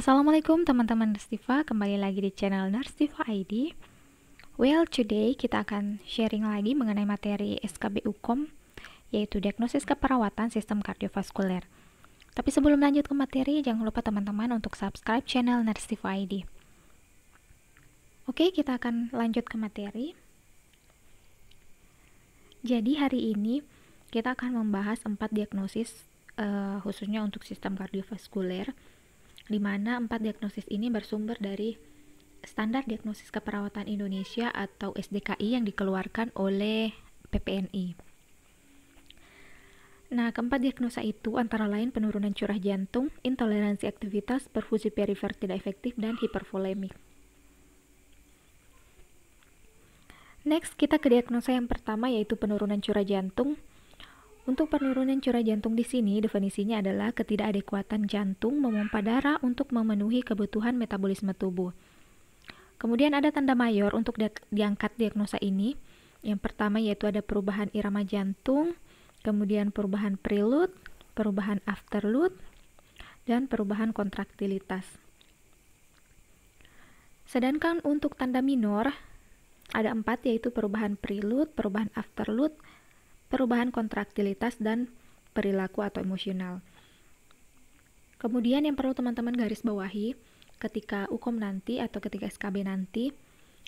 Assalamualaikum teman-teman Nerstiva, kembali lagi di channel Nerstiva ID. Well, today kita akan sharing lagi mengenai materi SKB UKOM, yaitu diagnosis keperawatan sistem kardiovaskuler. Tapi sebelum lanjut ke materi, jangan lupa teman-teman untuk subscribe channel Nerstiva ID. Oke, kita akan lanjut ke materi. Jadi hari ini kita akan membahas 4 diagnosis khususnya untuk sistem kardiovaskuler, di mana 4 diagnosis ini bersumber dari Standar Diagnosis Keperawatan Indonesia atau SDKI yang dikeluarkan oleh PPNI. Nah, keempat diagnosa itu antara lain penurunan curah jantung, intoleransi aktivitas, perfusi perifer tidak efektif, dan hipervolemik. Next, kita ke diagnosa yang pertama, yaitu penurunan curah jantung. Untuk penurunan curah jantung di sini, definisinya adalah ketidakadekuatan jantung memompa darah untuk memenuhi kebutuhan metabolisme tubuh. Kemudian ada tanda mayor untuk diangkat diagnosa ini. Yang pertama yaitu ada perubahan irama jantung, kemudian perubahan prelude, perubahan afterlude, dan perubahan kontraktilitas. Sedangkan untuk tanda minor, ada 4 yaitu perubahan prelude, perubahan afterlude, perubahan kontraktilitas, dan perilaku atau emosional. Kemudian yang perlu teman-teman garis bawahi, ketika UKOM nanti atau ketika SKB nanti,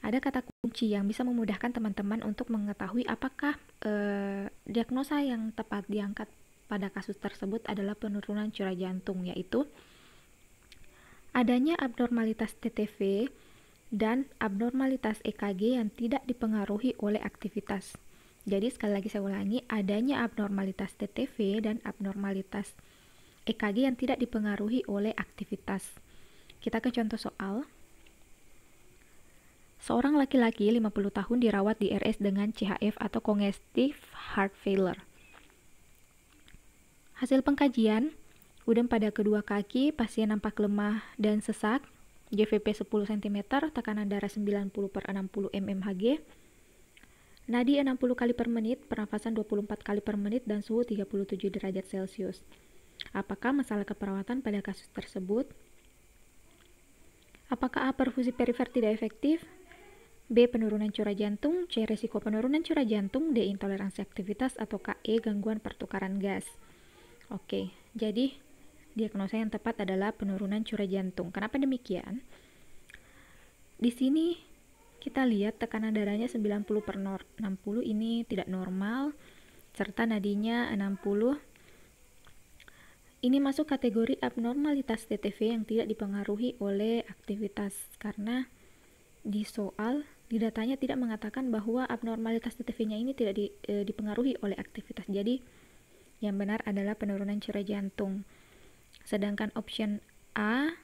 ada kata kunci yang bisa memudahkan teman-teman untuk mengetahui apakah diagnosa yang tepat diangkat pada kasus tersebut adalah penurunan curah jantung, yaitu adanya abnormalitas TTV dan abnormalitas EKG yang tidak dipengaruhi oleh aktivitas. Jadi sekali lagi saya ulangi, adanya abnormalitas TTV dan abnormalitas EKG yang tidak dipengaruhi oleh aktivitas. Kita ke contoh soal. Seorang laki-laki 50 tahun dirawat di RS dengan CHF atau congestive heart failure. Hasil pengkajian, udem pada kedua kaki, pasien nampak lemah dan sesak, GVP 10 cm, tekanan darah 90/60 mmHg, nadi 60 kali per menit, pernafasan 24 kali per menit, dan suhu 37 derajat Celcius. Apakah masalah keperawatan pada kasus tersebut? Apakah A. Perfusi perifer tidak efektif? B. Penurunan curah jantung? C. Resiko penurunan curah jantung? D. Intoleransi aktivitas? Atau E. Gangguan pertukaran gas? Oke, jadi diagnosa yang tepat adalah penurunan curah jantung. Kenapa demikian? Di sini kita lihat tekanan darahnya 90/60, ini tidak normal, serta nadinya 60. Ini masuk kategori abnormalitas TTV yang tidak dipengaruhi oleh aktivitas, karena di soal, di datanya tidak mengatakan bahwa abnormalitas TTV-nya ini tidak dipengaruhi oleh aktivitas. Jadi, yang benar adalah penurunan curah jantung. Sedangkan option A,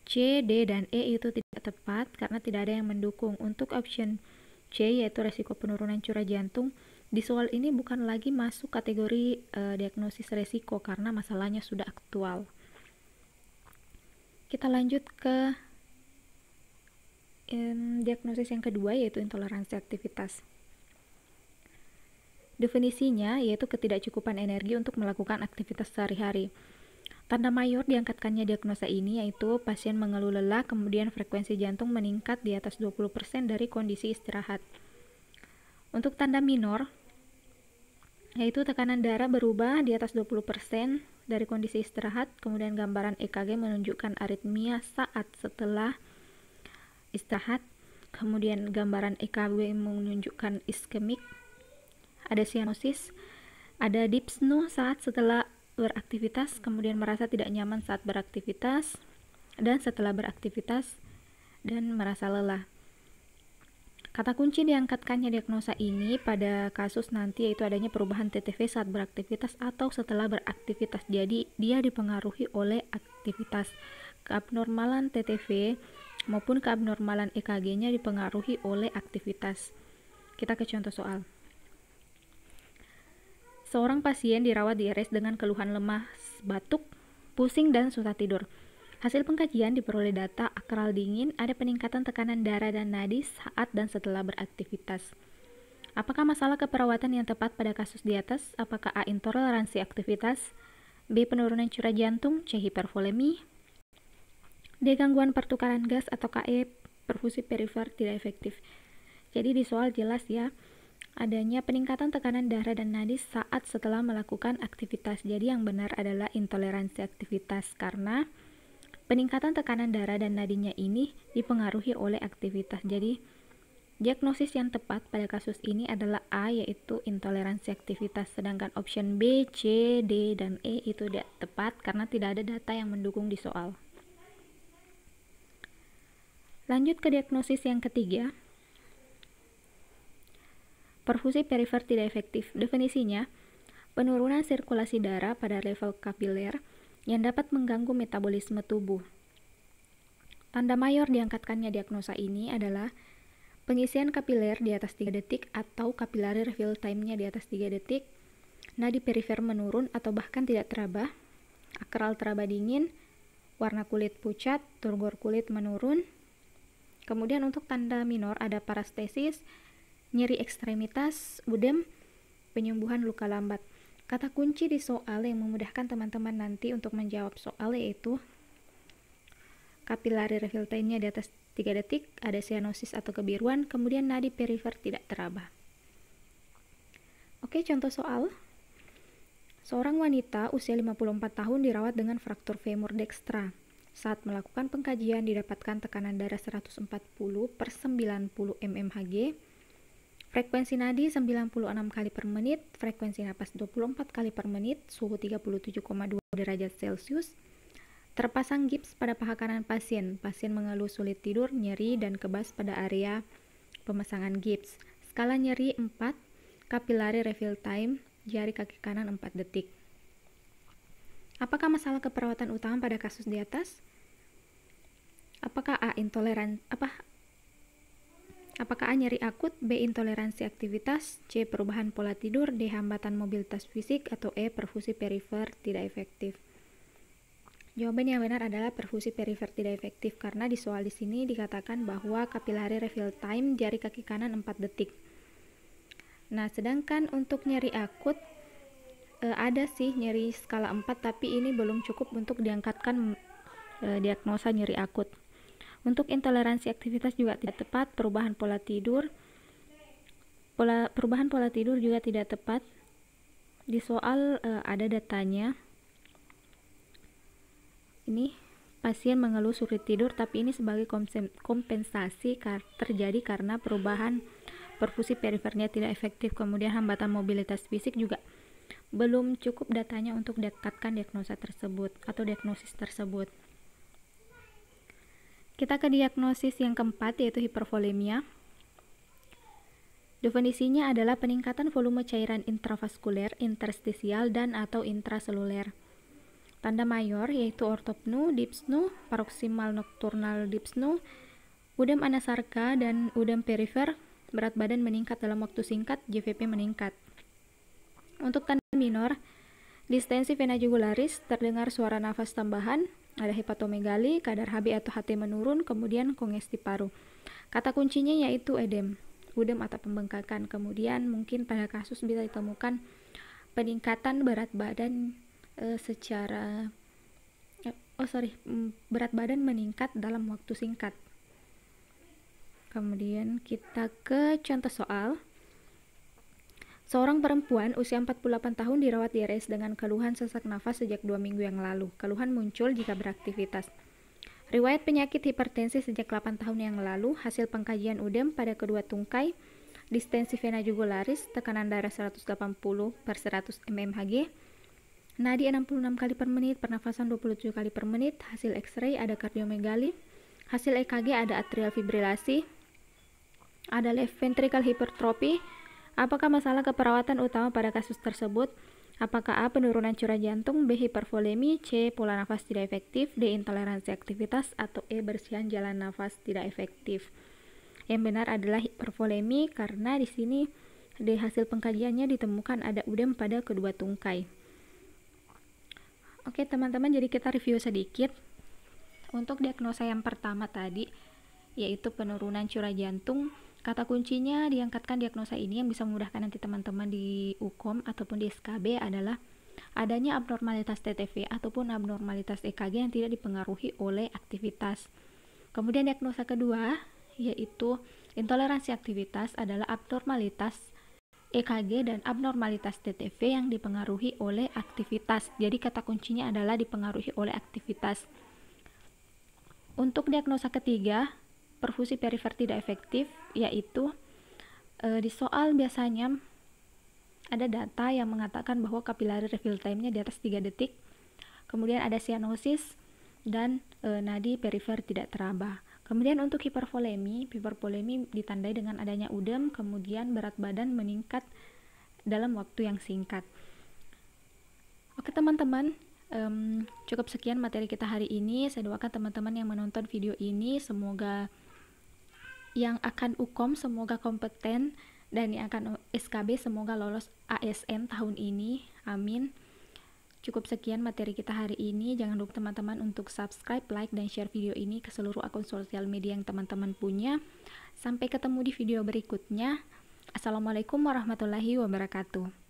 C, D, dan E itu tidak tepat karena tidak ada yang mendukung. Untuk option C, yaitu resiko penurunan curah jantung, di soal ini bukan lagi masuk kategori diagnosis resiko karena masalahnya sudah aktual. Kita lanjut ke diagnosis yang kedua, yaitu intoleransi aktivitas. Definisinya yaitu ketidakcukupan energi untuk melakukan aktivitas sehari-hari. Tanda mayor diangkatkannya diagnosa ini yaitu pasien mengeluh lelah, kemudian frekuensi jantung meningkat di atas 20% dari kondisi istirahat. Untuk tanda minor, yaitu tekanan darah berubah di atas 20% dari kondisi istirahat, kemudian gambaran EKG menunjukkan aritmia saat setelah istirahat, kemudian gambaran EKG menunjukkan iskemik, ada cyanosis, ada dyspnoe saat setelah beraktivitas, kemudian merasa tidak nyaman saat beraktivitas, dan setelah beraktivitas, dan merasa lelah. Kata kunci diangkatkannya diagnosa ini pada kasus nanti yaitu adanya perubahan TTV saat beraktivitas atau setelah beraktivitas. Jadi, dia dipengaruhi oleh aktivitas. Keabnormalan TTV maupun keabnormalan EKG-nya dipengaruhi oleh aktivitas. Kita ke contoh soal. Seorang pasien dirawat di RS dengan keluhan lemah, batuk, pusing, dan susah tidur. Hasil pengkajian diperoleh data akral dingin, ada peningkatan tekanan darah dan nadi saat dan setelah beraktivitas. Apakah masalah keperawatan yang tepat pada kasus di atas? Apakah A. Intoleransi aktivitas, B. Penurunan curah jantung, C. Hipervolemi, D. Gangguan pertukaran gas atau KE, perfusi perifer tidak efektif. Jadi di soal jelas ya, adanya peningkatan tekanan darah dan nadi saat setelah melakukan aktivitas. Jadi yang benar adalah intoleransi aktivitas, karena peningkatan tekanan darah dan nadinya ini dipengaruhi oleh aktivitas. Jadi diagnosis yang tepat pada kasus ini adalah A, yaitu intoleransi aktivitas. Sedangkan option B, C, D, dan E itu tidak tepat karena tidak ada data yang mendukung di soal. Lanjut ke diagnosis yang ketiga. Perfusi perifer tidak efektif. Definisinya, penurunan sirkulasi darah pada level kapiler yang dapat mengganggu metabolisme tubuh. Tanda mayor diangkatkannya diagnosa ini adalah pengisian kapiler di atas 3 detik atau kapilari refill time-nya di atas 3 detik, nadi perifer menurun atau bahkan tidak teraba, akral teraba dingin, warna kulit pucat, turgor kulit menurun. Kemudian untuk tanda minor ada parastesis, nyeri ekstremitas, udem, penyembuhan luka lambat. Kata kunci di soal yang memudahkan teman-teman nanti untuk menjawab soal yaitu kapilari refill time-nya di atas 3 detik, ada cyanosis atau kebiruan, kemudian nadi perifer tidak teraba. Oke, contoh soal. Seorang wanita usia 54 tahun dirawat dengan fraktur femur dextra. Saat melakukan pengkajian didapatkan tekanan darah 140 per 90 mmHg, frekuensi nadi 96 kali per menit, frekuensi napas 24 kali per menit, suhu 37,2 derajat Celcius. Terpasang gips pada paha kanan pasien. Pasien mengeluh sulit tidur, nyeri, dan kebas pada area pemasangan gips. Skala nyeri 4, kapilari refill time, jari kaki kanan 4 detik. Apakah masalah keperawatan utama pada kasus di atas? Apakah A. Apakah A. nyeri akut, B. intoleransi aktivitas, C. perubahan pola tidur, D. hambatan mobilitas fisik, atau E. perfusi perifer tidak efektif? Jawaban yang benar adalah perfusi perifer tidak efektif, karena di soal di sini dikatakan bahwa kapilari refill time jari kaki kanan 4 detik. Nah, sedangkan untuk nyeri akut ada sih nyeri skala 4, tapi ini belum cukup untuk diangkatkan diagnosa nyeri akut. Untuk intoleransi aktivitas juga tidak tepat, perubahan pola tidur juga tidak tepat. Di soal ada datanya. Ini pasien mengeluh sulit tidur, tapi ini sebagai kompensasi terjadi karena perubahan perfusi perifernya tidak efektif. Kemudian hambatan mobilitas fisik juga belum cukup datanya untuk diangkatkan diagnosa tersebut atau diagnosis tersebut. Kita ke diagnosis yang keempat, yaitu hipervolemia. Definisinya adalah peningkatan volume cairan intravaskuler, interstisial, dan atau intraseluler. Tanda mayor yaitu ortopnu, dyspnu, paroksimal nokturnal dyspnu, udem anasarka, dan udem perifer. Berat badan meningkat dalam waktu singkat, JVP meningkat. Untuk tanda minor, distensi vena jugularis, terdengar suara nafas tambahan, ada hepatomegali, kadar Hb atau HT menurun, kemudian kongesti paru. Kata kuncinya yaitu udem atau pembengkakan. Kemudian mungkin pada kasus bisa ditemukan peningkatan berat badan berat badan meningkat dalam waktu singkat. Kemudian kita ke contoh soal. Seorang perempuan usia 48 tahun dirawat di RS dengan keluhan sesak nafas sejak 2 minggu yang lalu. Keluhan muncul jika beraktivitas. Riwayat penyakit hipertensi sejak 8 tahun yang lalu, hasil pengkajian udem pada kedua tungkai, distensi vena jugularis, tekanan darah 180 per 100 mmHg, nadi 66 kali per menit, pernafasan 27 kali per menit, hasil X-ray ada kardiomegali, hasil EKG ada atrial fibrilasi, ada left ventricle hypertrophy. Apakah masalah keperawatan utama pada kasus tersebut? Apakah A. penurunan curah jantung, B. hipervolemi, C. pola nafas tidak efektif, D. intoleransi aktivitas, atau E. bersihan jalan nafas tidak efektif? Yang benar adalah hipervolemi, karena di sini di hasil pengkajiannya ditemukan ada udem pada kedua tungkai. Oke teman-teman, jadi kita review sedikit. Untuk diagnosa yang pertama tadi, yaitu penurunan curah jantung, kata kuncinya diangkatkan diagnosa ini yang bisa memudahkan nanti teman-teman di UKOM ataupun di SKB adalah adanya abnormalitas TTV ataupun abnormalitas EKG yang tidak dipengaruhi oleh aktivitas. Kemudian diagnosa kedua yaitu intoleransi aktivitas adalah abnormalitas EKG dan abnormalitas TTV yang dipengaruhi oleh aktivitas. Jadi kata kuncinya adalah dipengaruhi oleh aktivitas. Untuk diagnosa ketiga, perfusi perifer tidak efektif, yaitu di soal biasanya ada data yang mengatakan bahwa capillary refill time-nya di atas 3 detik, kemudian ada cyanosis dan nadi perifer tidak teraba. Kemudian untuk hipervolemi ditandai dengan adanya udem, kemudian berat badan meningkat dalam waktu yang singkat. Oke teman-teman, cukup sekian materi kita hari ini. Saya doakan teman-teman yang menonton video ini semoga yang akan UKOM semoga kompeten, dan yang akan SKB semoga lolos ASN tahun ini, amin. Cukup sekian materi kita hari ini. Jangan lupa teman-teman untuk subscribe, like, dan share video ini ke seluruh akun sosial media yang teman-teman punya. Sampai ketemu di video berikutnya. Assalamualaikum warahmatullahi wabarakatuh.